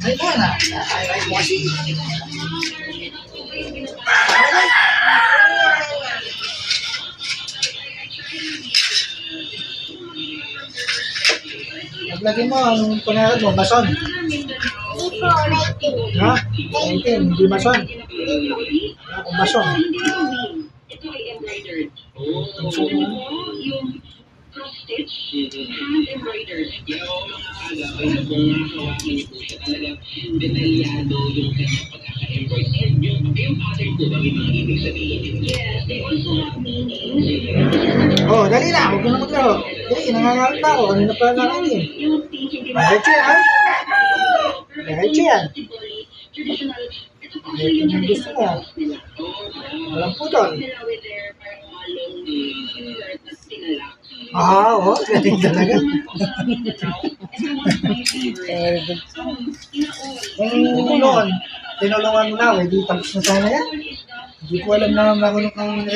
Ay, ito na. Ay, kasi. Naglagay mo, anong pangarap mo? Mason? Hindi po, writing. Ha? Writing, hindi mason. Ako mason. Ito ay embroidered. So, Yung cross-stitch, hand embroidered. Yung mga kung hawakan niyo po siya talagang detalyado yung kanyang pagkaka-embroid. And yung pattern po ba may mga ibig sabihin? Yes, they also have meanings. oh, dali na. Huwag mo na maglaro. Dali, nangangarap na ako. Kanina pa nakanin. Yung teaching Diretso yan, ha? Diretso yan. traditional, ito po Ito yung gusto mo. nila. Walang putol. Nila with their parang halong shirt na tinala. Oo. Galing talaga. Kung noon, tinulungan mo na, di tapos na sana yan. Hindi ko alam na marunong kang